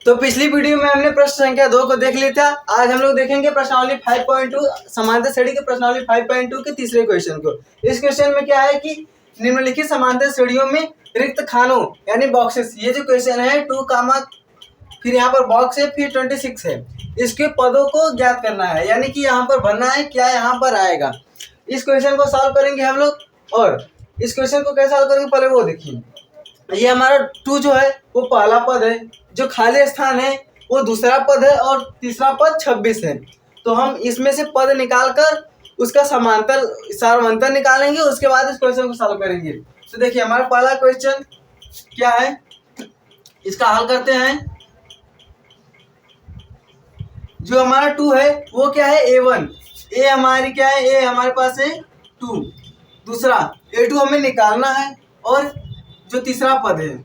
तो पिछली वीडियो में हमने प्रश्न संख्या 2 को देख लिया था। आज हम लोग देखेंगे प्रश्नावली 5.2 समांतर श्रेणी के प्रश्नावली 5.2 के तीसरे क्वेश्चन को। इस क्वेश्चन में क्या है कि निम्नलिखित समांतर श्रेणियों में रिक्त खानों यानी बॉक्सेस, ये जो क्वेश्चन है 2 कामा फिर यहाँ पर बॉक्स है फिर 26 है, इसके पदों को ज्ञात करना है, यानी कि यहाँ पर भरना है क्या यहाँ पर आएगा। इस क्वेश्चन को सॉल्व करेंगे हम लोग। और इस क्वेश्चन को कैसे सॉल्व करेंगे पहले वो देखिए। ये हमारा 2 जो है वो पहला पद है, जो खाली स्थान है वो दूसरा पद है और तीसरा पद 26 है। तो हम इसमें से पद निकाल कर उसका सारवंतर निकालेंगे, उसके बाद इस क्वेश्चन को सॉल्व करेंगे। तो देखिए हमारा पहला क्वेश्चन क्या है, इसका हल करते हैं। जो हमारा 2 है वो क्या है A1, ए हमारी क्या है, ए हमारे पास है 2, दूसरा A2 हमें निकालना है, और जो तीसरा पद है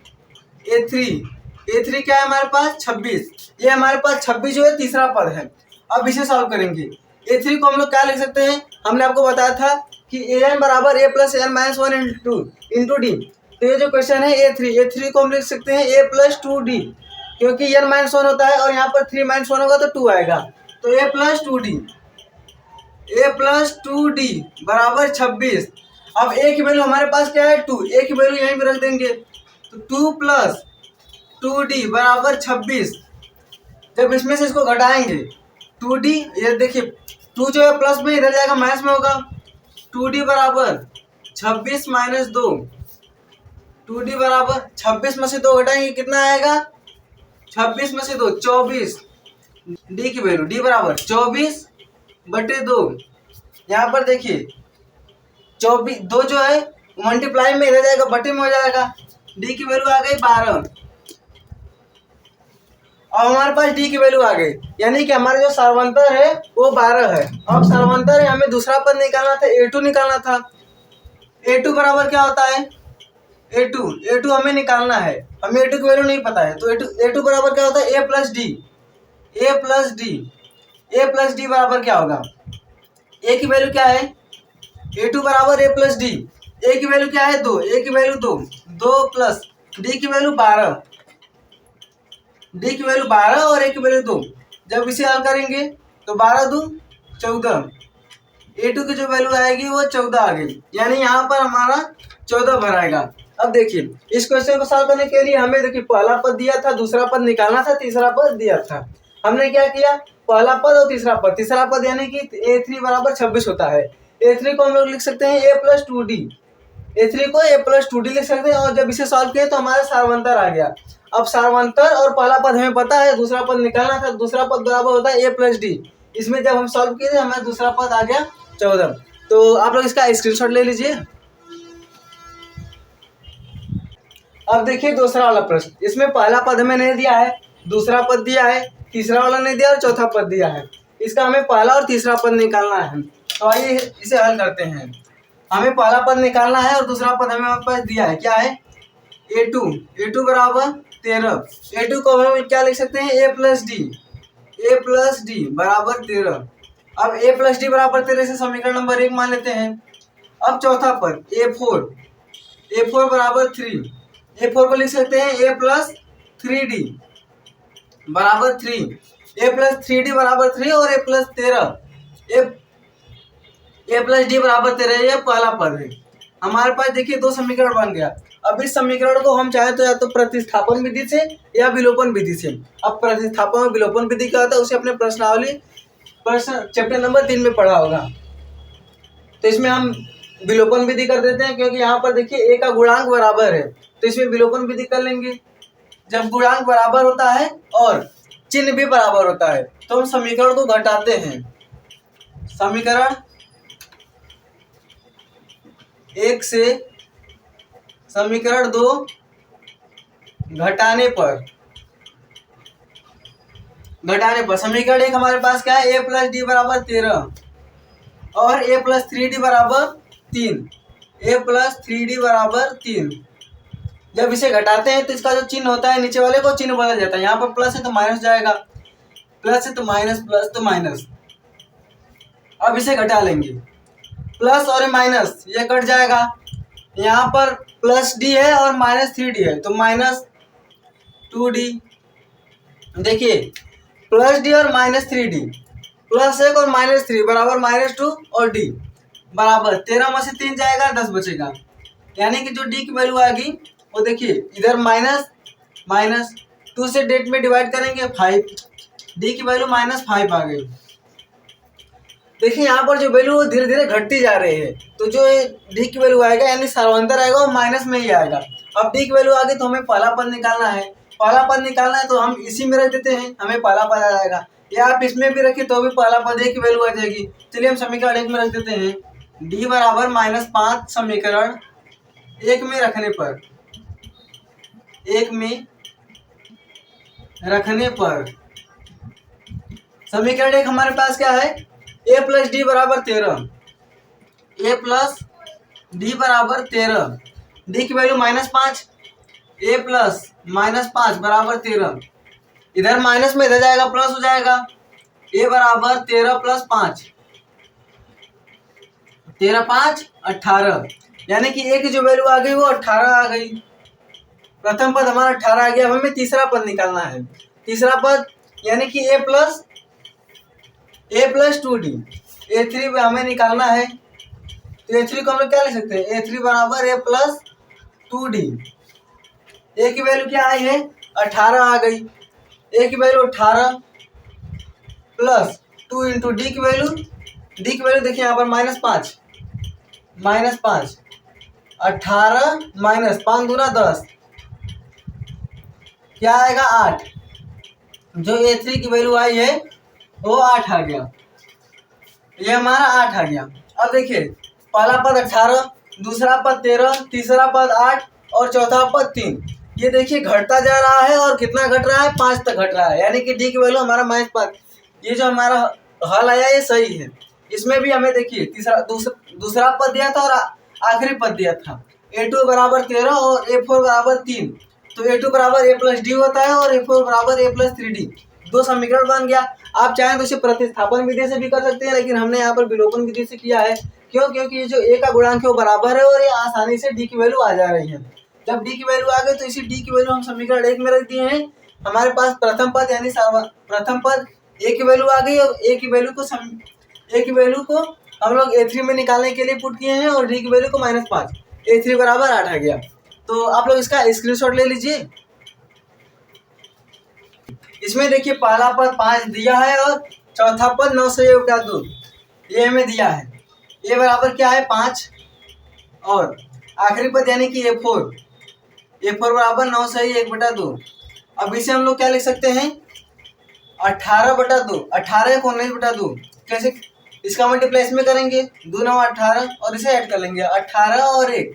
A3 क्या है हमारे पास 26, ये हमारे पास 26 जो है तीसरा पद है। अब इसे सॉल्व करेंगे। A3 को हम लोग क्या लिख सकते हैं, हमने आपको बताया था कि an बराबर a plus n minus 1 into D. तो ये जो क्वेश्चन है A3 को हम लिख सकते हैं a प्लस 2d, क्योंकि n माइनस 1 होता है और यहाँ पर 3 माइनस 1 होगा तो 2 आएगा। तो a प्लस 2d बराबर 26। अब a की वैल्यू हमारे पास क्या है 2, a की वैल्यू यहीं पर रख देंगे। तो 2 प्लस 2d बराबर 26। जब इसमें से इसको घटाएंगे 2d, ये देखिए 2 जो है प्लस में इधर जाएगा माइनस में होगा। 2d बराबर 26 माइनस 2, 2d बराबर 26 में से 2 घटाएंगे कितना आएगा, 26 में से 2 24। d की वैल्यू d बराबर 24/2। यहाँ पर देखिए 24 2 जो है मल्टीप्लाई में इधर जाएगा बटे में हो जाएगा। d की वैल्यू आ गई 12। अब हमारे पास d की वैल्यू आ गई, यानी कि हमारा जो सारवंतर है वो 12 है। अब सारवंतर है, हमें दूसरा पद निकालना था, A2 निकालना था। A2 बराबर क्या होता है, A2 हमें निकालना है, हमें A2 की वैल्यू नहीं पता है। तो A2 बराबर क्या होता है a प्लस डी बराबर क्या होगा, a की वैल्यू क्या है, A2 बराबर a प्लस डी, a की वैल्यू क्या है 2, a की वैल्यू 2 प्लस d की वैल्यू 12, d की वैल्यू 12 और a की वैल्यू 2। जब इसे हल करेंगे तो 12 2 14, A2 की जो वैल्यू आएगी वो 14 आ गई, यानी यहाँ पर हमारा 14 भराएगा। अब देखिए इस क्वेश्चन को सॉल्व करने के लिए हमें देखिए पहला पद दिया था, दूसरा पद निकालना था, तीसरा पद दिया था। हमने क्या किया, पहला पद और तीसरा पद यानी कि A3 बराबर 26 होता है। A3 को हम लोग लिख सकते हैं a प्लस 2d, A3 को a प्लस 2d लिख सकते हैं। और जब इसे सॉल्व किए तो हमारा सारवंतर आ गया। अब सारवंतर और पहला पद हमें पता है, दूसरा पद निकालना था, दूसरा पद बराबर होता है a प्लस डी। इसमें जब हम सॉल्व किए थे हमारा दूसरा पद आ गया 14। तो आप लोग इसका स्क्रीनशॉट ले लीजिए। अब देखिए दूसरा वाला प्रश्न, इसमें पहला पद हमें नहीं दिया है, दूसरा पद दिया है, तीसरा वाला नहीं दिया और चौथा पद दिया है। इसका हमें पहला और तीसरा पद निकालना है। तो आइए इसे हल करते हैं। हमें पहला पद निकालना है और दूसरा पद हमें पास दिया है, क्या है A2 बराबर 13। A2 को हम क्या लिख सकते हैं a प्लस डी बराबर 13। अब a प्लस डी बराबर 13 से समीकरण नंबर 1 मान लेते हैं। अब चौथा पद A4 बराबर 3, A4 को लिख सकते हैं a प्लस 3d बराबर 3, a प्लस 3d बराबर 3 और a plus 13, a plus D बराबर 13, ये पहला पद है। हमारे पास देखिए 2 समीकरण बन गया। अब इस समीकरण को हम चाहे तो या तो प्रतिस्थापन विधि से या विलोपन विधि से। अब प्रतिस्थापन और विलोपन विधि क्या होता है उसे अपने प्रश्नावली चैप्टर नंबर 3 में पढ़ा होगा। तो इसमें हम विलोपन विधि कर देते हैं, क्योंकि यहाँ पर देखिए a का गुणांक बराबर है, तो इसमें विलोपन विधि कर लेंगे। जब गुणांक बराबर होता है और चिन्ह भी बराबर होता है तो हम समीकरण को घटाते हैं। समीकरण 1 से समीकरण 2 घटाने पर समीकरण 1 हमारे पास क्या है, a प्लस डी बराबर 13 और a प्लस 3d बराबर 3, a प्लस 3d बराबर 3। जब इसे घटाते हैं तो इसका जो चिन्ह होता है नीचे वाले को चिन्ह बदल जाता है। यहाँ पर प्लस है तो माइनस जाएगा, प्लस है तो माइनस, प्लस तो माइनस। अब इसे घटा लेंगे, प्लस और माइनस ये कट जाएगा। यहाँ पर प्लस डी है और माइनस 3d है, तो माइनस 2d देखिए प्लस डी और माइनस थ्री डी, प्लस एक और माइनस थ्री बराबर माइनस टू और डी बराबर 13 में से 3 जाएगा 10 बचेगा, यानी कि जो डी की वैल्यू आएगी वो देखिए इधर माइनस माइनस 2 से डेट में डिवाइड करेंगे 5, डी की वैल्यू -5 आ गई। देखिए यहाँ पर जो वैल्यू धीरे धीरे घटती जा रही है, तो जो डी की वैल्यू आएगा यानी सर्वांतर आएगा वो माइनस में ही आएगा। अब डी की वैल्यू आ गई तो हमें पहला पद निकालना है, पहला पद निकालना है तो हम इसी में रख देते हैं, हमें पहला पद आ जाएगा, या आप इसमें भी रखिए तो भी पहला पद ए की वैल्यू आ जाएगी। चलिए हम समीकरण एक में रख देते हैं, डी बराबर -5 समीकरण एक में रखने पर, एक में रखने पर समीकरण एक हमारे पास क्या है, ए प्लस डी बराबर 13, ए प्लस डी बराबर 13, डी की वैल्यू -5, ए प्लस -5 बराबर 13, इधर माइनस में इधर जाएगा प्लस हो जाएगा, ए बराबर 13 + 5, 13 × 5 18, यानी कि ए की जो वैल्यू आ गई वो 18 आ गई। प्रथम पद हमारा 18 आ गया। अब हमें तीसरा पद निकालना है, तीसरा पद यानी कि ए प्लस 2d, A3 हमें निकालना है, तो A3 को हम लोग क्या लिख सकते हैं, A3 बराबर A प्लस 2d, ए की वैल्यू क्या आई है 18 आ गई, ए की वैल्यू 18 प्लस 2 इंटू डी की वैल्यू, देखिए यहाँ पर -5, 18 माइनस 5 दूना 10, क्या आएगा 8, जो A3 की वैल्यू आई है वो 8 आ गया, ये हमारा 8 आ गया। अब देखिए पहला पद 18, दूसरा पद 13, तीसरा पद 8 और चौथा पद 3, ये देखिए घटता जा रहा है और कितना घट रहा है 5 तक घट रहा है, यानी कि डी की वैल्यू हमारा -5, ये जो हमारा हल आया ये सही है। इसमें भी हमें देखिए दूसरा पद दिया था और आखिरी पद दिया था, A2 बराबर 13 और A4 बराबर 3, तो A2 बराबर A प्लस डी होता है और A4 बराबर A प्लस 3D, दो समीकरण बन गया। आप चाहें तो इसे प्रतिस्थापन विधि से भी कर सकते हैं, लेकिन हमने यहाँ पर विलोपन विधि से किया है, क्यों, क्योंकि ये जो ए का गुणांक है वो बराबर है और ये आसानी से डी की वैल्यू आ जा रही है। जब डी की वैल्यू आ गई तो इसी डी की वैल्यू हम समीकरण एक में रख दिए हैं। हमारे पास प्रथम पद यानी प्रथम पद ए की वैल्यू आ गई और ए की वैल्यू को हम लोग A3 में निकालने के लिए पुट किए हैं और डी की वैल्यू को -5, A3 बराबर 8 आ गया। तो आप लोग इसका स्क्रीनशॉट ले लीजिए। इसमें देखिए पहला पद 5 दिया है और चौथा पद 9 से 1/2 ये हमें दिया है, ये बराबर क्या है 5, और आखिरी पद यानी कि A4 बराबर 9 से 1/2। अब इसे हम लोग क्या लिख सकते हैं 18/2, 18 को 19/2, कैसे इसका मल्टीप्लाई इसमें करेंगे 2 9 18 और इसे ऐड कर लेंगे 18 और 1,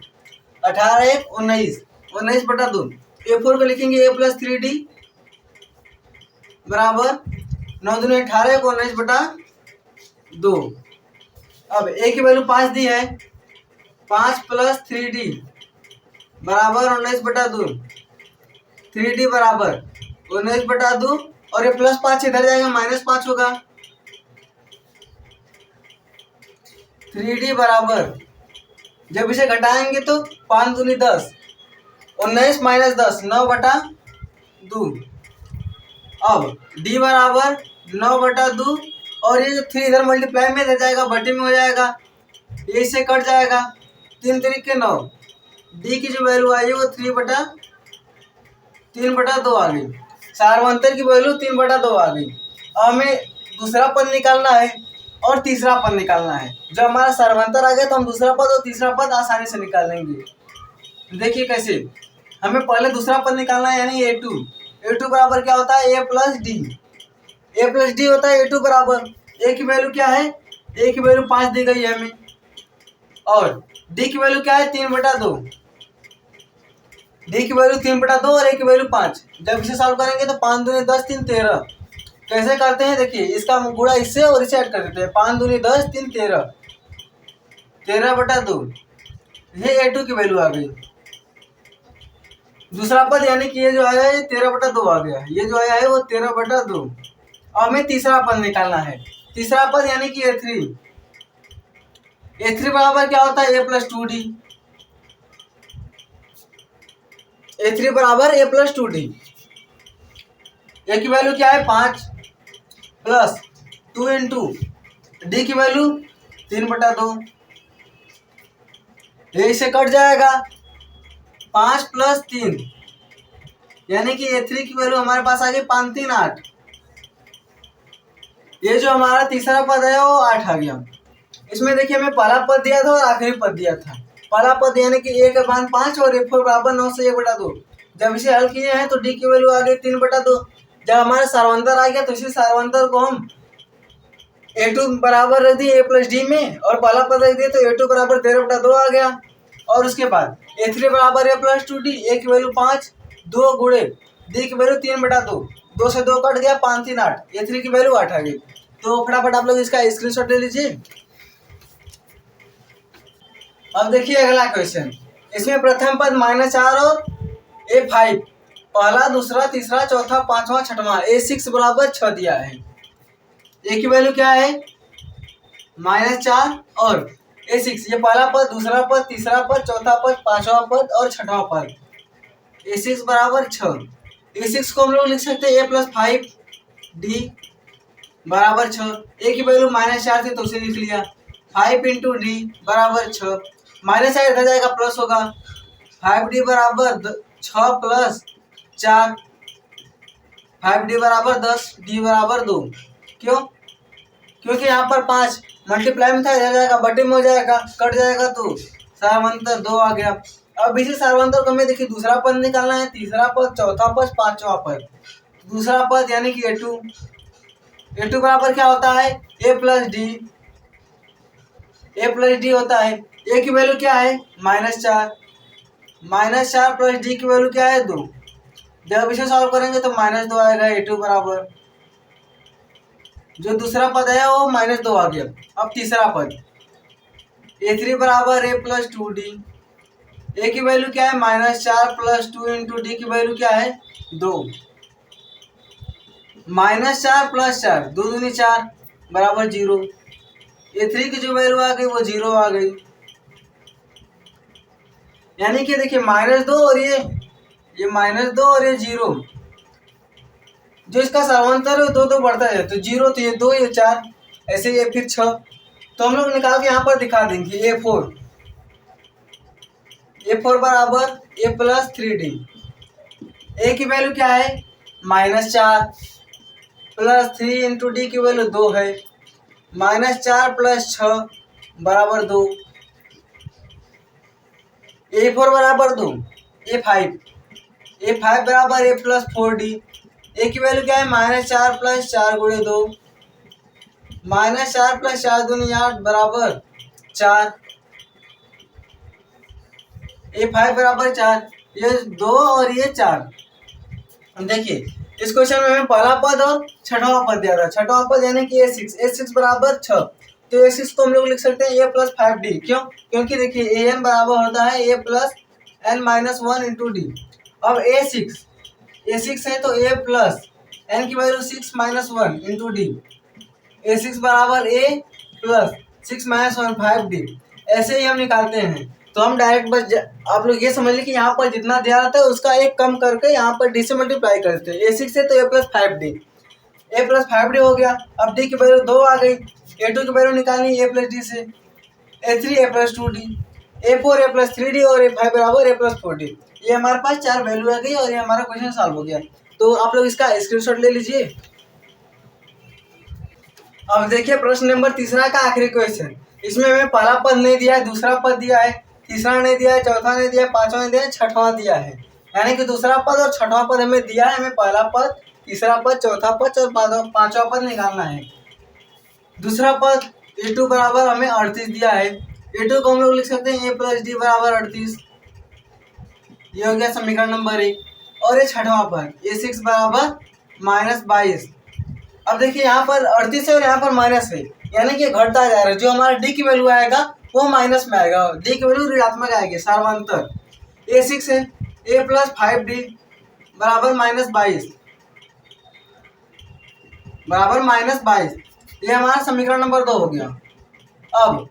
18 1 19, 19/2। A4 को लिखेंगे A प्लस 3D बराबर 9 दूनी 18 को 19/2। अब ए की वैल्यू 5 दी है, 5 प्लस 3D बराबर 19/2, 3D बराबर 19/2 और ये +5 इधर जाएगा -5 होगा, 3D बराबर जब इसे घटाएंगे तो 5 दूनी 10, 19 - 10 9/2। अब d बराबर 9/2 और ये जो 3 इधर मल्टीप्लाई में रह जाएगा बटे में हो जाएगा, ये इससे कट जाएगा, 3 3 के 9, d की जो वैल्यू आई है वो 3/2 आ गई, सार्वंतर की वैल्यू 3/2 आ गई। अब हमें दूसरा पद निकालना है और तीसरा पद निकालना है। जब हमारा सार्वंतर आ गया तो हम दूसरा पद और तीसरा पद आसानी से निकाल लेंगे। देखिए कैसे, हमें पहले दूसरा पद निकालना है यानी A2 बराबर क्या होता है A प्लस डी होता है A2 बराबर, ए की वैल्यू क्या है, ए की वैल्यू 5 दी गई है हमें और डी की वैल्यू क्या है 3/2, डी की वैल्यू 3/2 और ए की वैल्यू 5। जब इसे सॉल्व करेंगे तो 5 दूनी 10 3 13, कैसे करते हैं देखिए, इसका गुणा इससे और इसे ऐड कर देते हैं, 5 दूनी 10 3 13, 13/2, ये A2 की वैल्यू आ गई। दूसरा पद यानी कि ये जो आया है 13/2 आ गया, ये जो आया है वो 13/2। अब हमें तीसरा पद निकालना है, तीसरा पद यानी कि A3 बराबर क्या होता है A प्लस 2D, A3 बराबर A प्लस 2D, ए की वैल्यू क्या है 5 प्लस 2 इंटू डी की वैल्यू 3/2। ये इसे कट जाएगा 5 प्लस 3, यानी कि A3 की वैल्यू हमारे पास आ गई 5 3 8। ये जो हमारा तीसरा पद है वो 8 आ गया। इसमें देखिए हमें पहला पद दिया था और आखिरी पद दिया था। पहला पद यानी कि A का मान 5 और A4 बराबर 9 से 1/2। जब इसे हल किए हैं तो D की वैल्यू आ गई 3/2। जब हमारे सार्वंतर आ गया तो इसी सार्वंतर को हम A2 बराबर रख दिए A प्लस डी में, और पहला पद रख दिए तो A2 बराबर 13/2 आ गया। और उसके बाद A3 बराबर A प्लस 2D, A की वैल्यू 5, 2 गुणे D की वैल्यू 3/2, 2 से 2 कट गया 5 3 8, A3 की वैल्यू 8 आ गई। तो फटाफट आप लोग इसका स्क्रीनशॉट ले लीजिए। अब देखिए अगला क्वेश्चन। इसमें प्रथम पद -4 और A5, पहला दूसरा तीसरा चौथा पांचवा छठवां A6 बराबर 6 दिया है। A की वैल्यू क्या है -4 और A6, ये पहला पद दूसरा पद तीसरा पद चौथा पद पांचवा पद और छठवां पद। A6 बराबर 6। A6 को हम लोग लिख सकते हैं A प्लस 5D बराबर 6। A की वैल्यू -4 थी तो उसे लिख लिया। 5 इंटू डी बराबर 6, -4 इधर जाएगा प्लस होगा। 5D बराबर 6 प्लस 4, 5D बराबर 10, D बराबर 2। क्यों? क्योंकि यहाँ पर 5 मल्टीप्लाई में था, इधर जाएगा बटे में हो जाएगा, कट जाएगा तो सार्वंतर 2 आ गया। अब इसी सार्वंतर को हमें देखिए दूसरा पद निकालना है, तीसरा पद चौथा पद पांचवा पद। दूसरा पद यानी कि A2 बराबर क्या होता है A प्लस डी होता है। A की वैल्यू क्या है -4, -4 प्लस D की वैल्यू क्या है 2। जब इसे सॉल्व करेंगे तो -2 आएगा। A2 बराबर जो दूसरा पद है वो -2 आ गया। अब तीसरा पद A3 बराबर A प्लस 2D, A की वैल्यू क्या है -4 प्लस 2 इंटू डी की वैल्यू क्या है 2। -4 प्लस 4, 2 दूनी 4 बराबर 0। A3 की जो वैल्यू आ गई वो 0 आ गई। यानी कि देखिए -2 और ये -2 और ये 0, जो इसका सर्वांतर है 2 बढ़ता है तो 0, तो ये 2 ये 4, ऐसे ये फिर 6। तो हम लोग निकाल के यहाँ पर दिखा देंगे A4 बराबर A प्लस 3D। A की वैल्यू क्या है -4 प्लस 3 इंटू डी की वैल्यू 2 है। -4 प्लस 6 बराबर 2। A4 बराबर 2, A5 बराबर A प्लस 4D। A की वैल्यू क्या है -4 प्लस 4 गुणे 2, -4 प्लस 4 दूनी 8 बराबर 4। A5 बराबर 4, ये 2 और ये 4। देखिए इस क्वेश्चन में हमें पहला पद और छठवां पद दिया था। छठवां पद यानी कि A6 बराबर 6, तो A6 को हम लोग लिख सकते हैं A प्लस 5D। क्यों? क्योंकि देखिए AN बराबर होता है A plus N minus 1 into D. अब A6 है तो A प्लस N की value 6 minus 1 into D. A6 बराबर A प्लस 6 माइनस 1 5D। ऐसे ही हम निकालते हैं। तो हम डायरेक्ट बस आप लोग ये समझ लें कि यहाँ पर जितना दिया रहता है उसका एक कम करके यहाँ पर डी से मल्टीप्लाई करते हैं। A6 है तो A प्लस 5D हो गया। अब D की वैल्यू 2 आ गई। A2 की वैल्यू निकालनी A प्लस डी से। A3 A plus 2D, A4 A plus 3D और A5 बराबर A प्लस 4D। ये हमारे पास 4 वैल्यू आ गई और ये हमारा क्वेश्चन सॉल्व हो गया। तो आप लोग इसका स्क्रीनशॉट ले लीजिए। अब देखिए प्रश्न नंबर तीसरा का आखिरी क्वेश्चन। इसमें हमें पहला पद नहीं दिया है, दूसरा पद दिया है, तीसरा नहीं दिया है, चौथा नहीं दिया है, पांचवा नहीं दिया है, छठवां दिया है। यानी कि दूसरा पद और छठवां पद हमें दिया है। हमें पहला पद तीसरा पद चौथा पद और पांचवा पद निकालना है। दूसरा पद A2 बराबर हमें 38 दिया है। A2 को हम लोग लिख सकते हैं A प्लस डी बराबर 38। ये हो गया समीकरण नंबर 1। और ये छठवां पद A6 बराबर -22। अब देखिए यहाँ पर 38 है और यहाँ पर माइनस है, यानी कि घटता जा रहा है। जो हमारा डी की वैल्यू आएगा वो माइनस में आएगा, डी की वैल्यू ऋणात्मक आएगी। सार्वंतर A6 है A प्लस 5D बराबर -22 ये हमारा समीकरण नंबर 2 हो गया। अब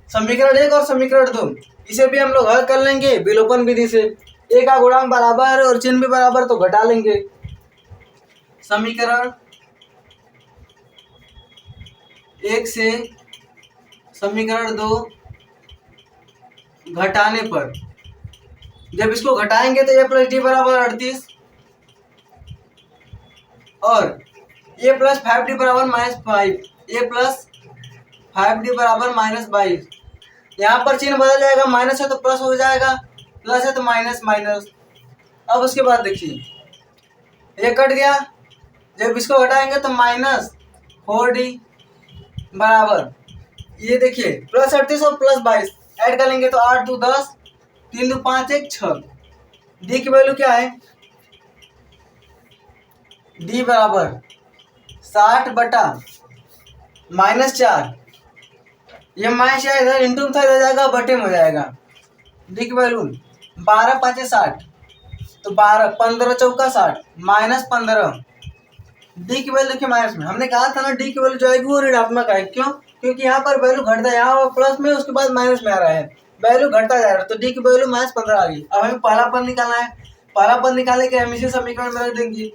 समीकरण 1 और समीकरण 2 इसे भी हम लोग हल कर लेंगे विलोपन विधि से। A का गुणांक बराबर और चिन्ह भी बराबर तो घटा लेंगे। समीकरण 1 से समीकरण 2 घटाने पर, जब इसको घटाएंगे तो a प्लस डी बराबर 38 और a प्लस 5d बराबर -5, a प्लस 5d बराबर -22। यहाँ पर चिन्ह बदल जाएगा, माइनस है तो प्लस हो जाएगा, प्लस है तो माइनस माइनस। अब उसके बाद देखिए ये कट गया, जब इसको घटाएंगे तो -4d बराबर, ये देखिए प्लस 38 और प्लस 22 ऐड कर लेंगे तो 8 2 10, 3 2 5 1 6। डी की वैल्यू क्या है? डी बराबर 60 बटा -4, ये -4 इधर इंटू था, इधर जाएगा बटे में हो जाएगा। डी की वैल्यू 12 5 60, तो 12 15 चौका 60 -15। डी की वैल्यू देखिए माइनस में, हमने कहा था ना डी की वैल्यू जो आएगी वो ऋणात्मक है। क्यों? क्योंकि यहाँ पर वैल्यू घटता है, यहाँ प्लस में उसके बाद माइनस में आ रहा है, वैल्यू घटता जा रहा है, तो डी की वैल्यू -15 आ गई। अब हमें पहला पद निकालना है, पहला पद निकालने के हम इसी समीकरण में रख देंगे,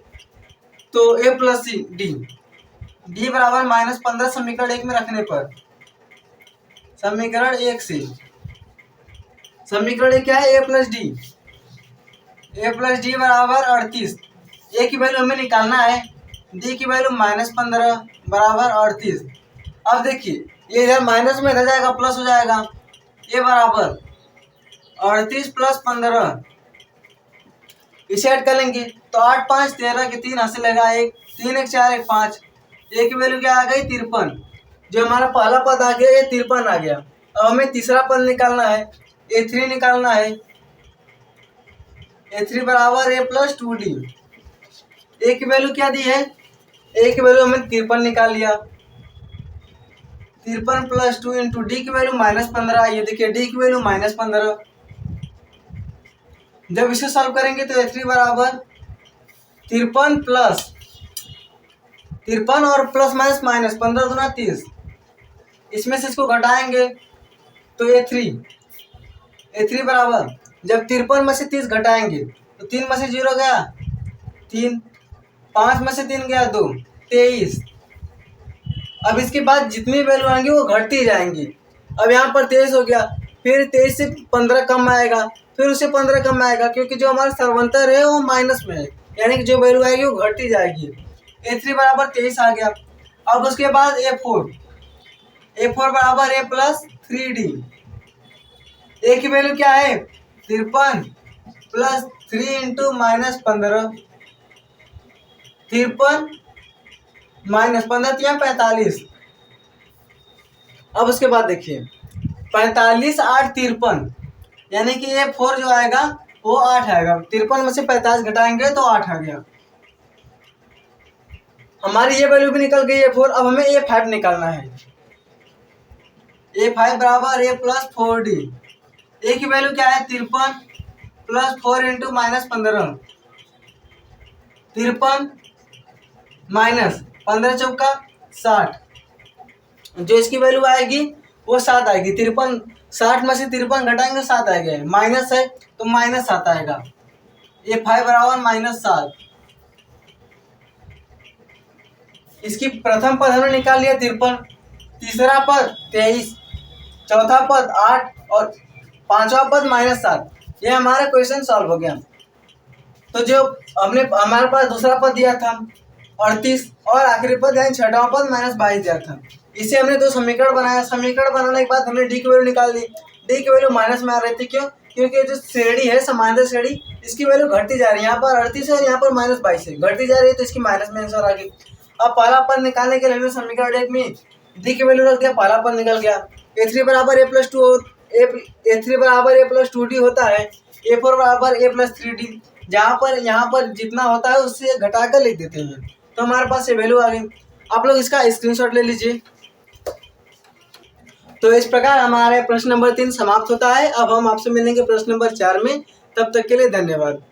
तो ए प्लस सी डी, डी बराबर -15 समीकरण 1 में रखने पर, समीकरण 1 से समीकरण 1 क्या है? ए प्लस डी बराबर 38। ए की वैल्यू हमें निकालना है, डी की वैल्यू -15 बराबर 38। अब देखिए ये इधर माइनस में इधर जाएगा प्लस हो जाएगा, ए बराबर 38 प्लस 15, इसे ऐड कर लेंगे तो 8 5 13 के 3 हाथ से लगा 1, 3 1 4 1 5। ए की वैल्यू क्या आ गई? 53। जो हमारा पहला पद आ गया ये 53 आ गया। अब हमें तीसरा पद निकालना है, a3 निकालना है, a3 बराबर a प्लस 2d। ए की वैल्यू क्या दी है? ए की वैल्यू हमें 53 निकाल लिया, 53 प्लस 2 इंटू डी की वैल्यू -15। ये देखिए डी की वैल्यू -15। जब इसे सॉल्व करेंगे तो a3 बराबर 53 और प्लस माइनस माइनस 15 दूना 30, इसमें से इसको घटाएंगे तो a3 बराबर, जब 53 में से 30 घटाएंगे तो 3 में से 0 गया 3, 5 में से 3 गया 2, 23। अब इसके बाद जितनी वैल्यू आएंगी वो घटती जाएंगी। अब यहाँ पर 23 हो गया, फिर 23 से 15 कम आएगा, फिर उससे 15 कम आएगा, क्योंकि जो हमारा सर्वंतर है वो माइनस में है, यानी कि जो वैल्यू आएगी वो घटती जाएगी। a3 बराबर 23 आ गया। अब उसके बाद a4 बराबर a प्लस 3d। ए की वैल्यू क्या है? 53 प्लस 3 इंटू -15, 53 -15 या 45। अब उसके बाद देखिए 45 8 53, यानी कि ये 4 जो आएगा वो 8 आएगा। 53 में से 45 घटाएंगे तो 8 आ गया। हमारी ये वैल्यू भी निकल गई है 4। अब हमें a5 निकालना है, a5 बराबर a प्लस 4d। ए की वैल्यू क्या है? 53 प्लस 4 इंटू -15, 53 -15 चौका 60, जो इसकी वैल्यू आएगी वो 7 आएगी। 53 60 में से 53 घटाएंगे 7 आएगा, माइनस है तो -7 आएगा। a5 बराबर -7। इसकी प्रथम पद हमने निकाल लिया 53, तीसरा पद 23, चौथा पद 8 और पांचवा पद -7। ये हमारा क्वेश्चन सॉल्व हो गया। तो जो हमारे पास दूसरा पद दिया था 38 और आखिरी पद यानी छठवां पद -22 दिया था, इसे हमने दो समीकरण बनाया। समीकरण बनाने के बाद हमने डी की वैल्यू निकाल ली। डी की वैल्यू माइनस में आ रही थी, क्यों? क्योंकि जो श्रेणी है समांतर श्रेणी, इसकी वैल्यू घटती जा रही है। यहाँ पर 38 है और यहाँ पर -22 है, घटती जा रही है, तो इसकी माइनस में आंसर आ गई। अब पहला पद निकालने के लिए हमने समीकरण 1 में डी की वैल्यू रख दिया, पहला पद निकल गया। a3 बराबर a प्लस 2d होता है, a4 बराबर a प्लस 3d। यहाँ पर जितना होता है उससे घटाकर लिख देते हैं, तो हमारे पास ये वैल्यू आ गई। आप लोग इसका स्क्रीनशॉट ले लीजिए। तो इस प्रकार हमारे प्रश्न नंबर 3 समाप्त होता है। अब हम आपसे मिलेंगे प्रश्न नंबर 4 में। तब तक के लिए धन्यवाद।